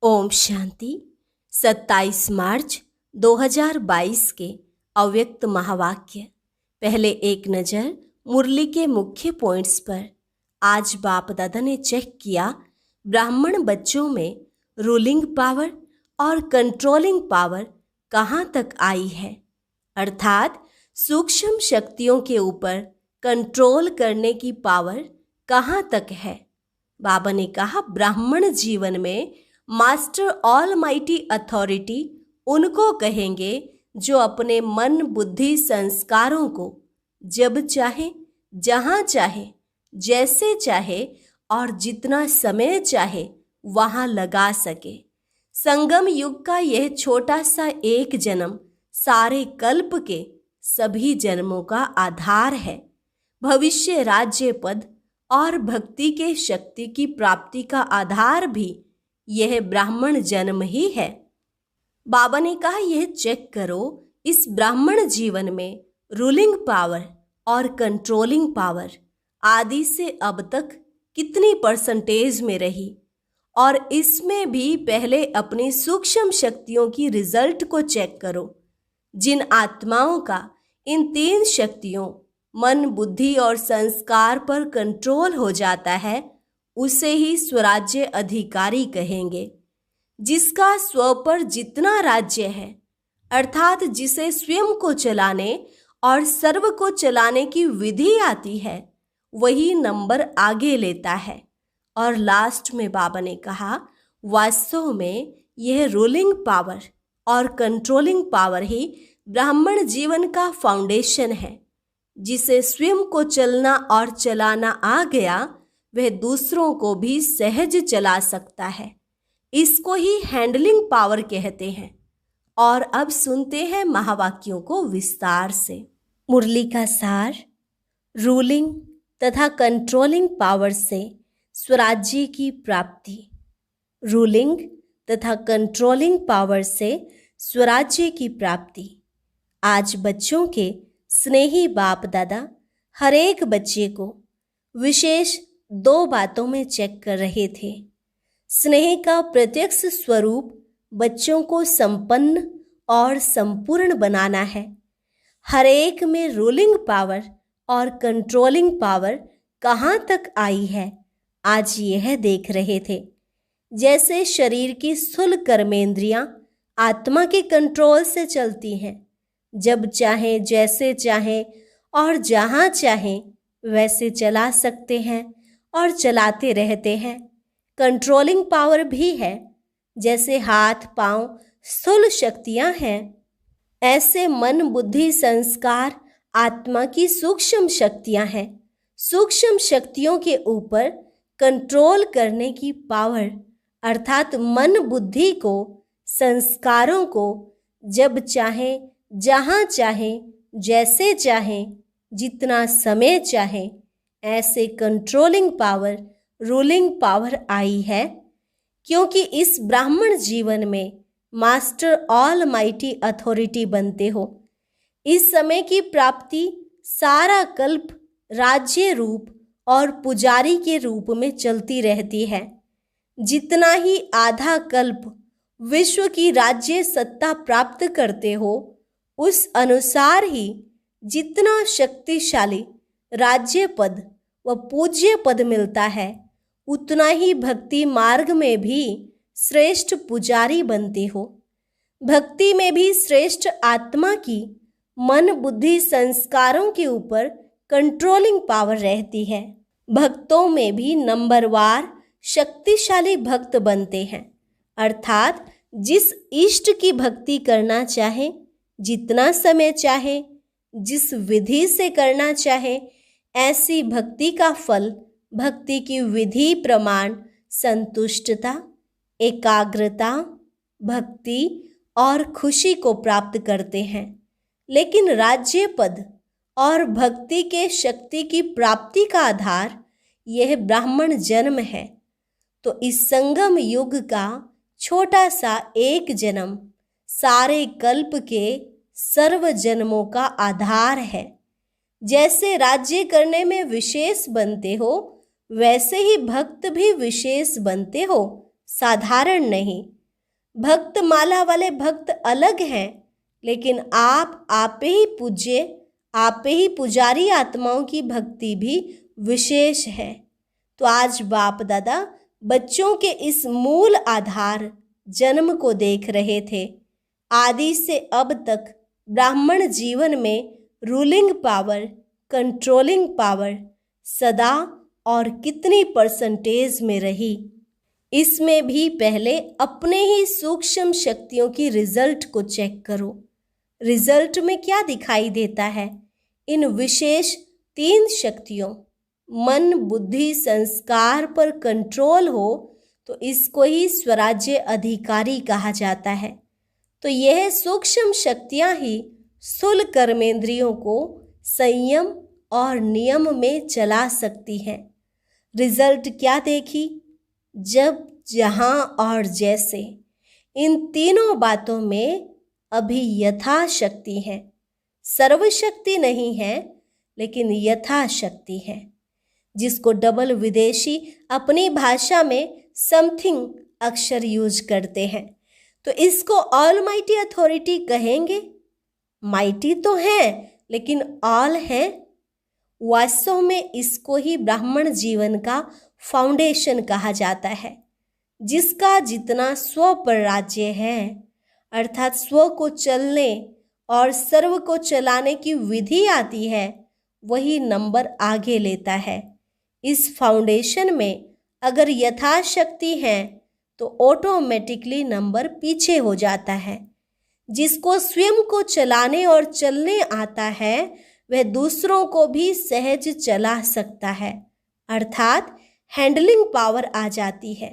ओम शांति। 27 मार्च 2022 के अव्यक्त महावाक्य। पहले एक नज़र मुरली के मुख्य पॉइंट्स पर। आज बाप दादा ने चेक किया ब्राह्मण बच्चों में रूलिंग पावर और कंट्रोलिंग पावर कहाँ तक आई है, अर्थात सूक्ष्म शक्तियों के ऊपर कंट्रोल करने की पावर कहाँ तक है। बाबा ने कहा ब्राह्मण जीवन में मास्टर ऑल माइटी अथॉरिटी उनको कहेंगे जो अपने मन बुद्धि संस्कारों को जब चाहे, जहाँ चाहे, जैसे चाहे और जितना समय चाहे वहाँ लगा सके। संगम युग का यह छोटा सा एक जन्म सारे कल्प के सभी जन्मों का आधार है। भविष्य राज्य पद और भक्ति के शक्ति की प्राप्ति का आधार भी यह ब्राह्मण जन्म ही है। बाबा ने कहा यह चेक करो इस ब्राह्मण जीवन में रूलिंग पावर और कंट्रोलिंग पावर आदि से अब तक कितनी परसेंटेज में रही, और इसमें भी पहले अपनी सूक्ष्म शक्तियों की रिजल्ट को चेक करो। जिन आत्माओं का इन तीन शक्तियों मन बुद्धि और संस्कार पर कंट्रोल हो जाता है उसे ही स्वराज्य अधिकारी कहेंगे। जिसका स्व पर जितना राज्य है, अर्थात जिसे स्वयं को चलाने और सर्व को चलाने की विधि आती है, वही नंबर आगे लेता है। और लास्ट में बाबा ने कहा वास्तव में यह रूलिंग पावर और कंट्रोलिंग पावर ही ब्राह्मण जीवन का फाउंडेशन है। जिसे स्वयं को चलना और चलाना आ गया वह दूसरों को भी सहज चला सकता है। इसको ही हैंडलिंग पावर कहते हैं। और अब सुनते हैं महावाक्यों को विस्तार से। मुरली का सार। रूलिंग तथा कंट्रोलिंग पावर से स्वराज्य की प्राप्ति। रूलिंग तथा कंट्रोलिंग पावर से स्वराज्य की प्राप्ति। आज बच्चों के स्नेही बाप दादा हर एक बच्चे को विशेष दो बातों में चेक कर रहे थे। स्नेह का प्रत्यक्ष स्वरूप बच्चों को संपन्न और संपूर्ण बनाना है। हर एक में रूलिंग पावर और कंट्रोलिंग पावर कहाँ तक आई है, आज यह देख रहे थे। जैसे शरीर की स्थूल कर्मेंद्रियां आत्मा के कंट्रोल से चलती हैं, जब चाहे, जैसे चाहे और जहाँ चाहे वैसे चला सकते हैं और चलाते रहते हैं। कंट्रोलिंग पावर भी है। जैसे हाथ पांव स्थूल शक्तियां हैं, ऐसे मन बुद्धि संस्कार आत्मा की सूक्ष्म शक्तियां हैं। सूक्ष्म शक्तियों के ऊपर कंट्रोल करने की पावर, अर्थात मन बुद्धि को संस्कारों को जब चाहे, जहाँ चाहे, जैसे चाहे, जितना समय चाहे, ऐसे कंट्रोलिंग पावर रूलिंग पावर आई है। क्योंकि इस ब्राह्मण जीवन में मास्टर ऑल माइटी अथॉरिटी बनते हो। इस समय की प्राप्ति सारा कल्प राज्य रूप और पुजारी के रूप में चलती रहती है। जितना ही आधा कल्प विश्व की राज्य सत्ता प्राप्त करते हो, उस अनुसार ही जितना शक्तिशाली राज्य पद व पूज्य पद मिलता है, उतना ही भक्ति मार्ग में भी श्रेष्ठ पुजारी बनते हो। भक्ति में भी श्रेष्ठ आत्मा की मन बुद्धि संस्कारों के ऊपर कंट्रोलिंग पावर रहती है। भक्तों में भी नंबरवार शक्तिशाली भक्त बनते हैं, अर्थात जिस इष्ट की भक्ति करना चाहे, जितना समय चाहे, जिस विधि से करना चाहे, ऐसी भक्ति का फल भक्ति की विधि प्रमाण संतुष्टता, एकाग्रता, भक्ति और खुशी को प्राप्त करते हैं। लेकिन राज्य पद और भक्ति के शक्ति की प्राप्ति का आधार यह ब्राह्मण जन्म है। तो इस संगम युग का छोटा सा एक जन्म सारे कल्प के सर्व जन्मों का आधार है। जैसे राज्य करने में विशेष बनते हो, वैसे ही भक्त भी विशेष बनते हो साधारण नहीं। भक्त माला वाले भक्त अलग हैं, लेकिन आप ही पूज्य, आप ही पुजारी आत्माओं की भक्ति भी विशेष है। तो आज बाप दादा बच्चों के इस मूल आधार जन्म को देख रहे थे। आदि से अब तक ब्राह्मण जीवन में रूलिंग पावर, कंट्रोलिंग पावर सदा और कितनी परसेंटेज में रही, इसमें भी पहले अपने ही सूक्ष्म शक्तियों की रिजल्ट को चेक करो। रिजल्ट में क्या दिखाई देता है? इन विशेष 3 शक्तियों मन, बुद्धि, संस्कार पर कंट्रोल हो तो इसको ही स्वराज्य अधिकारी कहा जाता है। तो यह सूक्ष्म शक्तियां ही स्थूल कर्मेंद्रियों को संयम और नियम में चला सकती हैं। रिजल्ट क्या देखी? जब, जहां और जैसे, इन तीनों बातों में अभी यथाशक्ति है। सर्वशक्ति नहीं है, लेकिन यथाशक्ति है, जिसको डबल विदेशी अपनी भाषा में समथिंग अक्षर यूज करते हैं। तो इसको ऑलमाइटी अथॉरिटी कहेंगे। माइटी तो है, लेकिन ऑल है। वास्तव में इसको ही ब्राह्मण जीवन का फाउंडेशन कहा जाता है, जिसका जितना स्व पर राज्य है, अर्थात स्व को चलने और सर्व को चलाने की विधि आती है, वही नंबर आगे लेता है। इस फाउंडेशन में अगर यथाशक्ति है तो ऑटोमेटिकली नंबर पीछे हो जाता है। जिसको स्वयं को चलाने और चलने आता है, वह दूसरों को भी सहज चला सकता है, अर्थात हैंडलिंग पावर आ जाती है।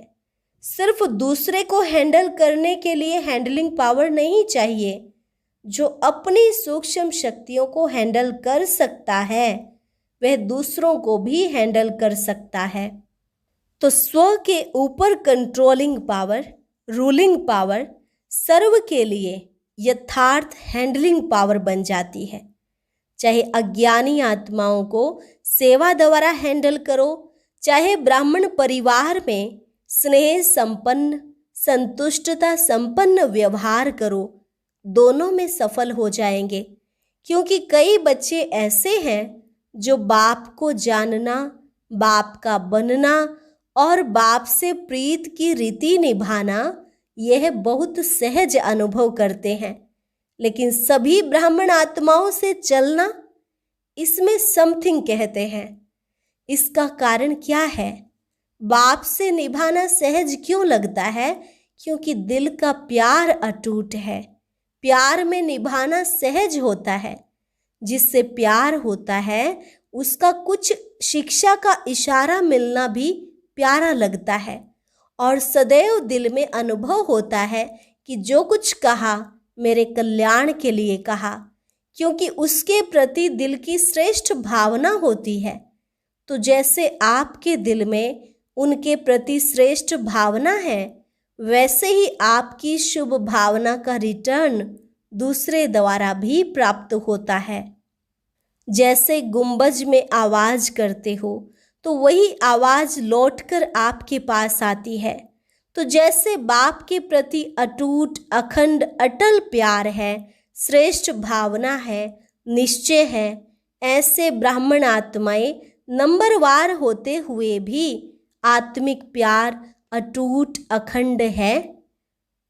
सिर्फ दूसरे को हैंडल करने के लिए हैंडलिंग पावर नहीं चाहिए। जो अपनी सूक्ष्म शक्तियों को हैंडल कर सकता है, वह दूसरों को भी हैंडल कर सकता है। तो स्व के ऊपर कंट्रोलिंग पावर, रूलिंग पावर सर्व के लिए यथार्थ हैंडलिंग पावर बन जाती है। चाहे अज्ञानी आत्माओं को सेवा द्वारा हैंडल करो, चाहे ब्राह्मण परिवार में स्नेह संपन्न, संतुष्टता संपन्न व्यवहार करो, दोनों में सफल हो जाएंगे। क्योंकि कई बच्चे ऐसे हैं जो बाप को जानना, बाप का बनना और बाप से प्रीत की रीति निभाना, यह बहुत सहज अनुभव करते हैं। लेकिन सभी ब्राह्मण आत्माओं से चलना, इसमें समथिंग कहते हैं। इसका कारण क्या है? बाप से निभाना सहज क्यों लगता है? क्योंकि दिल का प्यार अटूट है। प्यार में निभाना सहज होता है। जिससे प्यार होता है उसका कुछ शिक्षा का इशारा मिलना भी प्यारा लगता है, और सदैव दिल में अनुभव होता है कि जो कुछ कहा मेरे कल्याण के लिए कहा, क्योंकि उसके प्रति दिल की श्रेष्ठ भावना होती है। तो जैसे आपके दिल में उनके प्रति श्रेष्ठ भावना है, वैसे ही आपकी शुभ भावना का रिटर्न दूसरे द्वारा भी प्राप्त होता है। जैसे गुंबज में आवाज करते हो तो वही आवाज लौटकर आपके पास आती है। तो जैसे बाप के प्रति अटूट, अखंड, अटल प्यार है, श्रेष्ठ भावना है, निश्चय है, ऐसे ब्राह्मण आत्माएं नंबरवार होते हुए भी आत्मिक प्यार अटूट, अखंड है।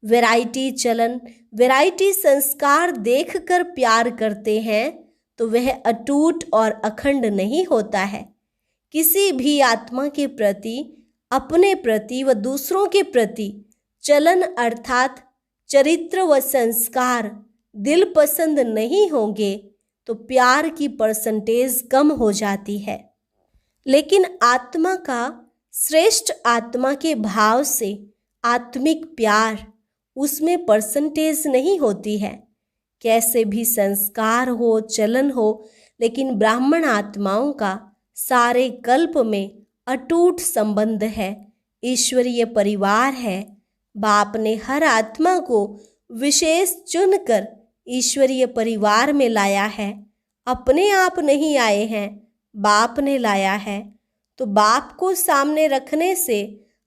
वैरायटी चलन, वैरायटी संस्कार देखकर प्यार करते हैं तो वह अटूट और अखंड नहीं होता है। किसी भी आत्मा के प्रति, अपने प्रति व दूसरों के प्रति चलन अर्थात चरित्र व संस्कार दिल पसंद नहीं होंगे तो प्यार की परसेंटेज कम हो जाती है। लेकिन आत्मा का, श्रेष्ठ आत्मा के भाव से आत्मिक प्यार, उसमें परसेंटेज नहीं होती है। कैसे भी संस्कार हो, चलन हो, लेकिन ब्राह्मण आत्माओं का सारे कल्प में अटूट संबंध है, ईश्वरीय परिवार है। बाप ने हर आत्मा को विशेष चुनकर ईश्वरीय परिवार में लाया है। अपने आप नहीं आए हैं, बाप ने लाया है। तो बाप को सामने रखने से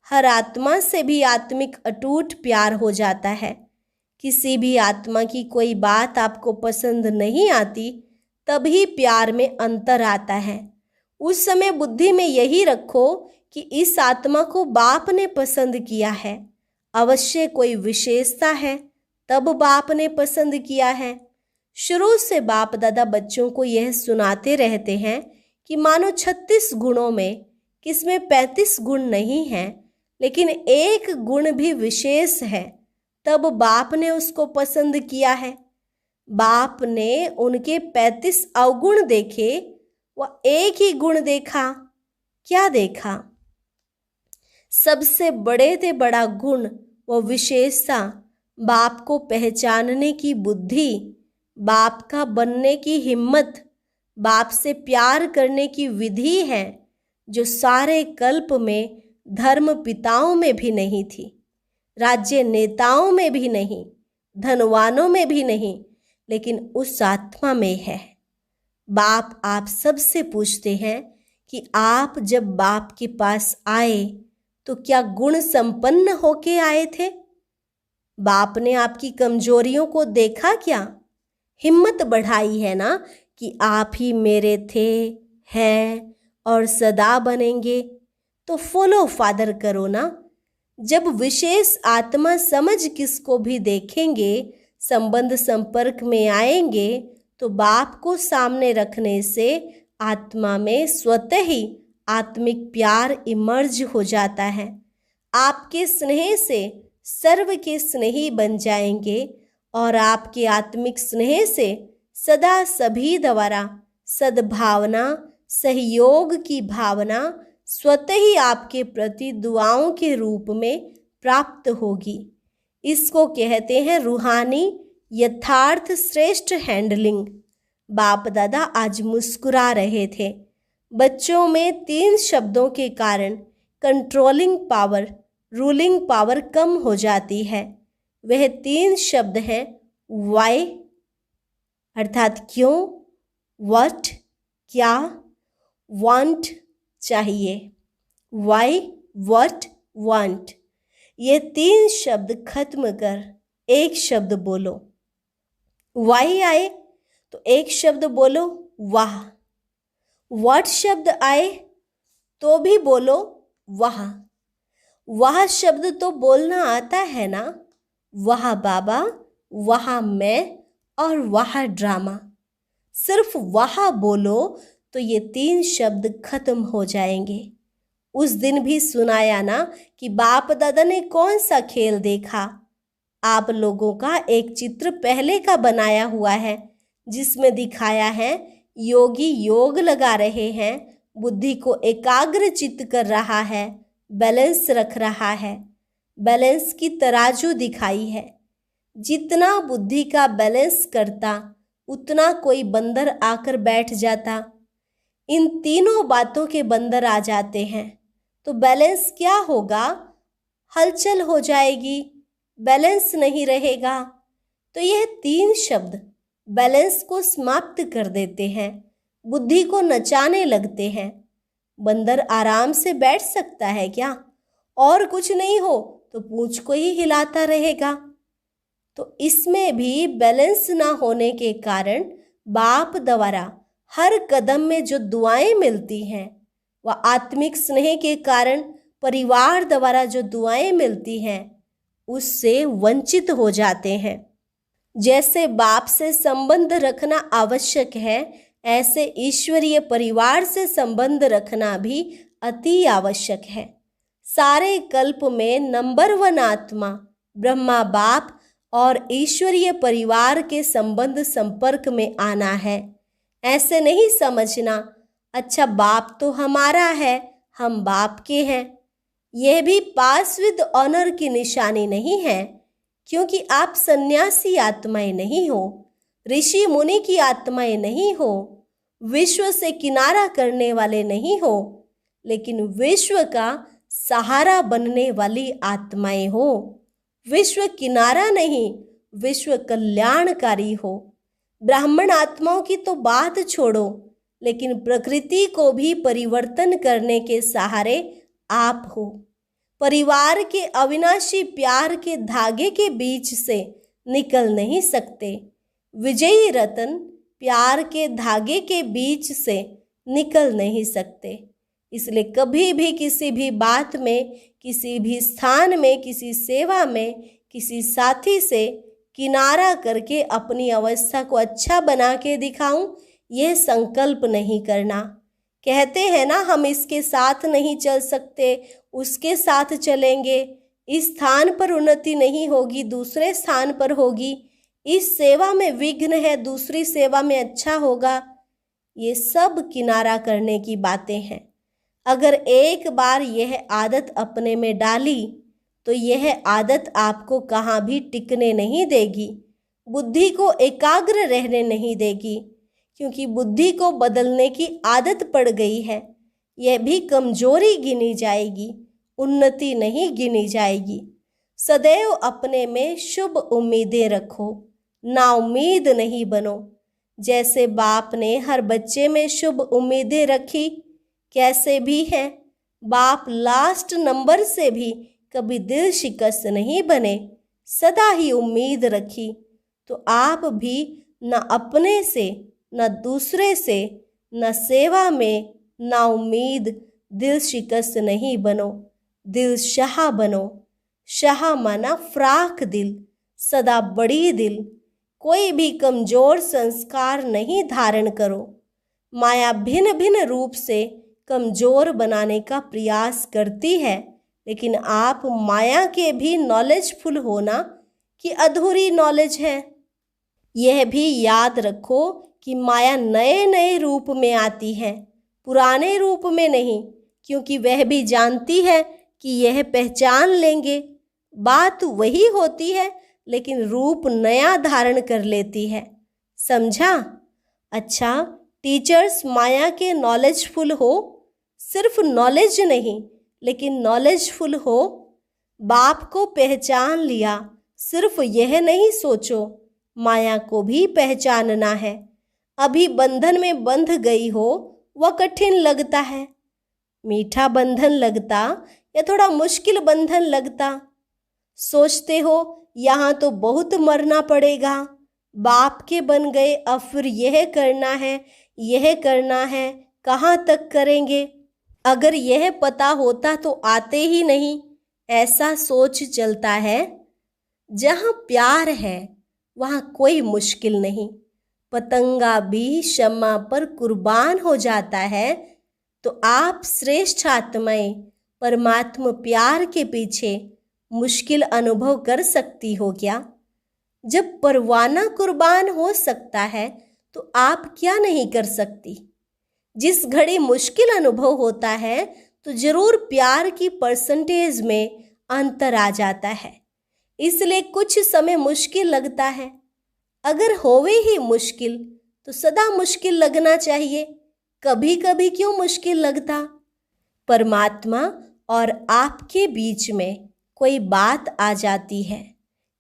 हर आत्मा से भी आत्मिक अटूट प्यार हो जाता है। किसी भी आत्मा की कोई बात आपको पसंद नहीं आती, तभी प्यार में अंतर आता है। उस समय बुद्धि में यही रखो कि इस आत्मा को बाप ने पसंद किया है, अवश्य कोई विशेषता है, तब बाप ने पसंद किया है। शुरू से बाप दादा बच्चों को यह सुनाते रहते हैं कि मानो 36 गुणों में किसमें 35 गुण नहीं हैं, लेकिन एक गुण भी विशेष है, तब बाप ने उसको पसंद किया है। बाप ने उनके 35 अवगुण देखे, वह एक ही गुण देखा। क्या देखा? सबसे बड़े से बड़ा गुण व विशेषता बाप को पहचानने की बुद्धि, बाप का बनने की हिम्मत, बाप से प्यार करने की विधि है, जो सारे कल्प में धर्म पिताओं में भी नहीं थी, राज्य नेताओं में भी नहीं, धनवानों में भी नहीं, लेकिन उस आत्मा में है। बाप आप सबसे पूछते हैं कि आप जब बाप के पास आए तो क्या गुण संपन्न होके आए थे? बाप ने आपकी कमजोरियों को देखा क्या? हिम्मत बढ़ाई है ना कि आप ही मेरे थे, हैं और सदा बनेंगे, तो फॉलो फादर करो ना। जब विशेष आत्मा समझ किसको भी देखेंगे, संबंध संपर्क में आएंगे, तो बाप को सामने रखने से आत्मा में स्वतः ही आत्मिक प्यार इमर्ज हो जाता है। आपके स्नेह से सर्व के स्नेही बन जाएंगे और आपके आत्मिक स्नेह से सदा सभी द्वारा सद्भावना, सहयोग की भावना स्वतः ही आपके प्रति दुआओं के रूप में प्राप्त होगी। इसको कहते हैं रूहानी यथार्थ श्रेष्ठ हैंडलिंग। बाप दादा आज मुस्कुरा रहे थे। बच्चों में 3 शब्दों के कारण कंट्रोलिंग पावर, रूलिंग पावर कम हो जाती है। वह 3 शब्द हैं वाई अर्थात क्यों, व्हाट क्या, वांट चाहिए। वाई, व्हाट, वांट, ये 3 शब्द खत्म कर एक शब्द बोलो। वाई आए तो एक शब्द बोलो वाह। व्हाट शब्द आए तो भी बोलो वाह। वाह शब्द तो बोलना आता है ना, वाह बाबा, वाह मैं और वाह ड्रामा। सिर्फ वाह बोलो तो ये 3 शब्द खत्म हो जाएंगे। उस दिन भी सुनाया ना कि बाप दादा ने कौन सा खेल देखा। आप लोगों का एक चित्र पहले का बनाया हुआ है, जिसमें दिखाया है योगी योग लगा रहे हैं, बुद्धि को एकाग्र चित्त कर रहा है, बैलेंस रख रहा है। बैलेंस की तराजू दिखाई है। जितना बुद्धि का बैलेंस करता, उतना कोई बंदर आकर बैठ जाता। इन तीनों बातों के बंदर आ जाते हैं तो बैलेंस क्या होगा? हलचल हो जाएगी, बैलेंस नहीं रहेगा। तो यह 3 शब्द बैलेंस को समाप्त कर देते हैं, बुद्धि को नचाने लगते हैं। बंदर आराम से बैठ सकता है क्या? और कुछ नहीं हो तो पूंछ को ही हिलाता रहेगा। तो इसमें भी बैलेंस ना होने के कारण बाप द्वारा हर कदम में जो दुआएं मिलती हैं, वह आत्मिक स्नेह के कारण परिवार द्वारा जो दुआएं मिलती हैं, उससे वंचित हो जाते हैं। जैसे बाप से संबंध रखना आवश्यक है, ऐसे ईश्वरीय परिवार से संबंध रखना भी अति आवश्यक है। सारे कल्प में नंबर 1 आत्मा ब्रह्मा बाप और ईश्वरीय परिवार के संबंध संपर्क में आना है। ऐसे नहीं समझना अच्छा बाप तो हमारा है, हम बाप के हैं। यह भी पास विद ऑनर की निशानी नहीं है, क्योंकि आप सन्यासी आत्माएं नहीं हो, ऋषि मुनि की आत्माएं नहीं हो, विश्व से किनारा करने वाले नहीं हो, लेकिन विश्व का सहारा बनने वाली आत्माएं हो। विश्व किनारा नहीं, विश्व कल्याणकारी हो। ब्राह्मण आत्माओं की तो बात छोड़ो, लेकिन प्रकृति को भी परिवर्तन करने के सहारे आप हो। परिवार के अविनाशी प्यार के धागे के बीच से निकल नहीं सकते। विजयी रतन प्यार के धागे के बीच से निकल नहीं सकते। इसलिए कभी भी किसी भी बात में, किसी भी स्थान में, किसी सेवा में, किसी साथी से किनारा करके अपनी अवस्था को अच्छा बना के दिखाऊं, यह संकल्प नहीं करना। कहते हैं ना, हम इसके साथ नहीं चल सकते, उसके साथ चलेंगे, इस स्थान पर उन्नति नहीं होगी, दूसरे स्थान पर होगी, इस सेवा में विघ्न है, दूसरी सेवा में अच्छा होगा। ये सब किनारा करने की बातें हैं। अगर एक बार यह आदत अपने में डाली तो यह आदत आपको कहाँ भी टिकने नहीं देगी, बुद्धि को एकाग्र रहने नहीं देगी, क्योंकि बुद्धि को बदलने की आदत पड़ गई है। यह भी कमजोरी गिनी जाएगी, उन्नति नहीं गिनी जाएगी। सदैव अपने में शुभ उम्मीदें रखो, नाउम्मीद नहीं बनो। जैसे बाप ने हर बच्चे में शुभ उम्मीदें रखी, कैसे भी है, बाप लास्ट नंबर से भी कभी दिल शिकस्त नहीं बने, सदा ही उम्मीद रखी। तो आप भी न अपने से, न दूसरे से, न सेवा में ना उम्मीद, दिल शिकस्त नहीं बनो, दिल शाह बनो। शाह माना फ्राक दिल, सदा बड़ी दिल। कोई भी कमजोर संस्कार नहीं धारण करो। माया भिन्न भिन्न रूप से कमजोर बनाने का प्रयास करती है, लेकिन आप माया के भी नॉलेजफुल होना कि अधूरी नॉलेज है। यह भी याद रखो कि माया नए नए रूप में आती है, पुराने रूप में नहीं, क्योंकि वह भी जानती है कि यह पहचान लेंगे। बात वही होती है, लेकिन रूप नया धारण कर लेती है। समझा? अच्छा, टीचर्स माया के नॉलेजफुल हो, सिर्फ नॉलेज नहीं लेकिन नॉलेजफुल हो। बाप को पहचान लिया, सिर्फ यह नहीं सोचो माया को भी पहचानना है। अभी बंधन में बंध गई हो, वह कठिन लगता है। मीठा बंधन लगता या थोड़ा मुश्किल बंधन लगता? सोचते हो यहाँ तो बहुत मरना पड़ेगा, बाप के बन गए, अब फिर यह करना है, यह करना है, कहाँ तक करेंगे? अगर यह पता होता तो आते ही नहीं, ऐसा सोच चलता है। जहाँ प्यार है वहाँ कोई मुश्किल नहीं। पतंगा भी क्षमा पर कुर्बान हो जाता है, तो आप श्रेष्ठ आत्माएं परमात्मा प्यार के पीछे मुश्किल अनुभव कर सकती हो क्या? जब परवाना कुर्बान हो सकता है तो आप क्या नहीं कर सकती? जिस घड़ी मुश्किल अनुभव होता है तो जरूर प्यार की परसेंटेज में अंतर आ जाता है, इसलिए कुछ समय मुश्किल लगता है। अगर होवे ही मुश्किल तो सदा मुश्किल लगना चाहिए, कभी कभी क्यों मुश्किल लगता? परमात्मा और आपके बीच में कोई बात आ जाती है,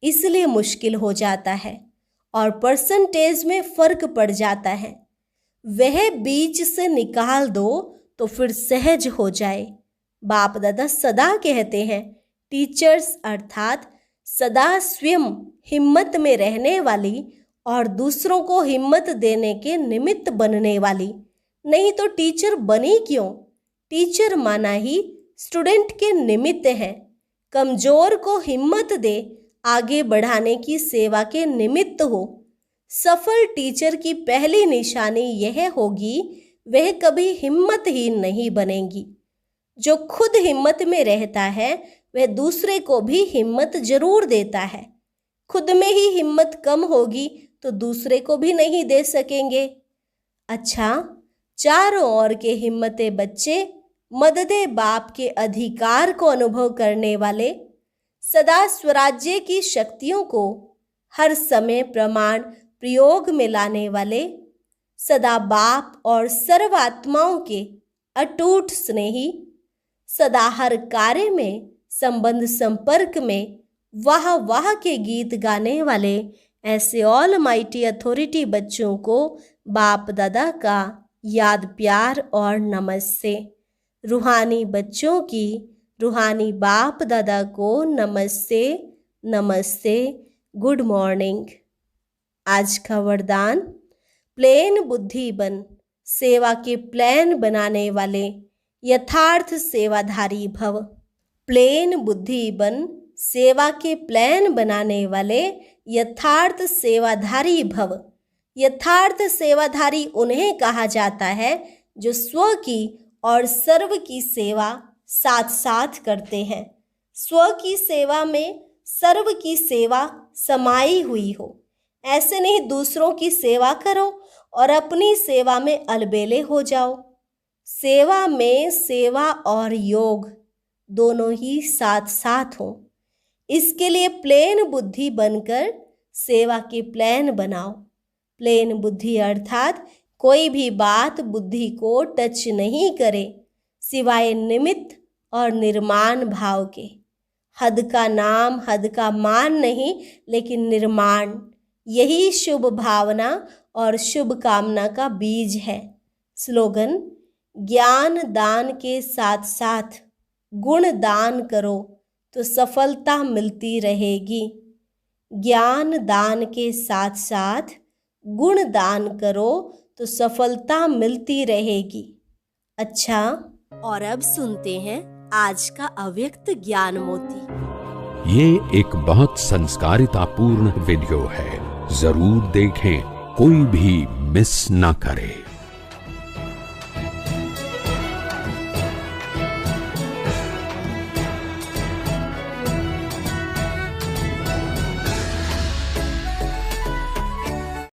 इसलिए मुश्किल हो जाता है और परसेंटेज में फर्क पड़ जाता है। वह बीच से निकाल दो तो फिर सहज हो जाए। बाप दादा सदा कहते हैं, टीचर्स अर्थात सदा स्वयं हिम्मत में रहने वाली और दूसरों को हिम्मत देने के निमित्त बनने वाली, नहीं तो टीचर बनी क्यों? टीचर माना ही स्टूडेंट के निमित्त है। कमजोर को हिम्मत दे, आगे बढ़ाने की सेवा के निमित्त हो। सफल टीचर की पहली निशानी यह होगी, वह कभी हिम्मतहीन नहीं बनेगी। जो खुद हिम्मत में रहता है वह दूसरे को भी हिम्मत जरूर देता है। खुद में ही हिम्मत कम होगी तो दूसरे को भी नहीं दे सकेंगे। अच्छा, चारों ओर के हिम्मते बच्चे मददे बाप के अधिकार को अनुभव करने वाले, सदा स्वराज्य की शक्तियों को हर समय प्रमाण प्रयोग में लाने वाले, सदा बाप और सर्व आत्माओं के अटूट स्नेही, सदा हर कार्य में संबंध संपर्क में वाह वाह के गीत गाने वाले ऐसे ऑल माइटी अथॉरिटी बच्चों को बाप दादा का याद प्यार और नमस्ते। रूहानी बच्चों की रूहानी बाप दादा को नमस्ते नमस्ते, गुड मॉर्निंग। आज का वरदान, प्लेन बुद्धि बन, सेवा के प्लान बनाने वाले यथार्थ सेवाधारी भव। प्लेन बुद्धि बन, सेवा के प्लान बनाने वाले यथार्थ सेवाधारी भव। यथार्थ सेवाधारी उन्हें कहा जाता है जो स्व की और सर्व की सेवा साथ साथ करते हैं। स्व की सेवा में सर्व की सेवा समाई हुई हो। ऐसे नहीं दूसरों की सेवा करो और अपनी सेवा में अलबेले हो जाओ। सेवा में सेवा और योग दोनों ही साथ साथ हों। इसके लिए प्लेन बुद्धि बनकर सेवा के प्लान बनाओ। प्लेन बुद्धि अर्थात कोई भी बात बुद्धि को टच नहीं करे सिवाय निमित्त और निर्माण भाव के। हद का नाम, हद का मान नहीं, लेकिन निर्माण, यही शुभ भावना और शुभ कामना का बीज है। स्लोगन, ज्ञान दान के साथ साथ गुण दान करो तो सफलता मिलती रहेगी। ज्ञान दान के साथ साथ गुण दान करो तो सफलता मिलती रहेगी। अच्छा, और अब सुनते हैं आज का अव्यक्त ज्ञान मोती। ये एक बहुत संस्कारितापूर्ण वीडियो है, जरूर देखें, कोई भी मिस ना करे।